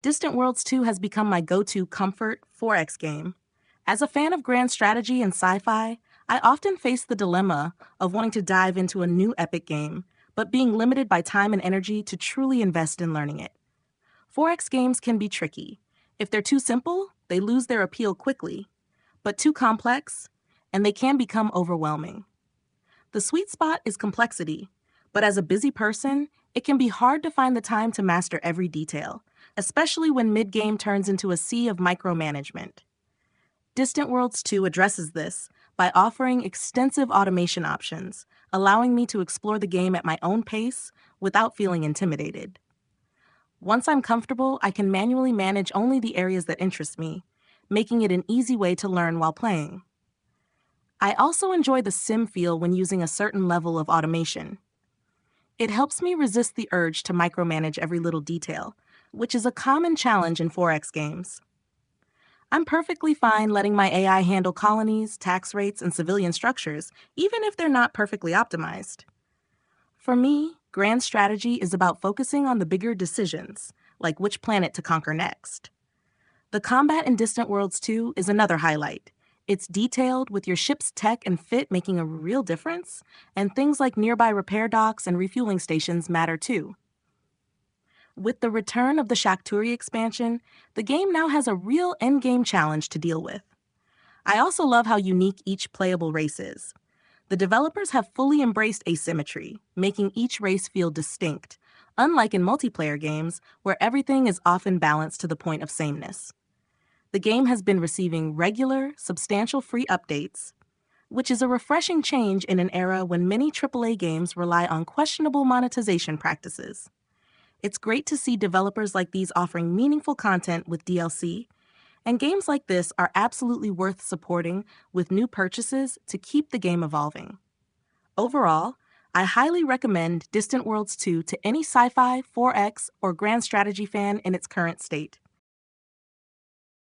Distant Worlds 2 has become my go-to comfort 4X game. As a fan of grand strategy and sci-fi, I often face the dilemma of wanting to dive into a new epic game, but being limited by time and energy to truly invest in learning it. 4X games can be tricky. If they're too simple, they lose their appeal quickly, but too complex, and they can become overwhelming. The sweet spot is complexity, but as a busy person, it can be hard to find the time to master every detail, especially when mid-game turns into a sea of micromanagement. Distant Worlds 2 addresses this by offering extensive automation options, allowing me to explore the game at my own pace without feeling intimidated. Once I'm comfortable, I can manually manage only the areas that interest me, making it an easy way to learn while playing. I also enjoy the sim feel when using a certain level of automation. It helps me resist the urge to micromanage every little detail, which is a common challenge in 4X games. I'm perfectly fine letting my AI handle colonies, tax rates, and civilian structures, even if they're not perfectly optimized. For me, grand strategy is about focusing on the bigger decisions, like which planet to conquer next. The combat in Distant Worlds 2 is another highlight. It's detailed, with your ship's tech and fit making a real difference, and things like nearby repair docks and refueling stations matter too. With the return of the Shakturi expansion, the game now has a real endgame challenge to deal with. I also love how unique each playable race is. The developers have fully embraced asymmetry, making each race feel distinct, unlike in multiplayer games where everything is often balanced to the point of sameness. The game has been receiving regular, substantial free updates, which is a refreshing change in an era when many AAA games rely on questionable monetization practices. It's great to see developers like these offering meaningful content with DLC, and games like this are absolutely worth supporting with new purchases to keep the game evolving. Overall, I highly recommend Distant Worlds 2 to any sci-fi, 4X, or grand strategy fan in its current state.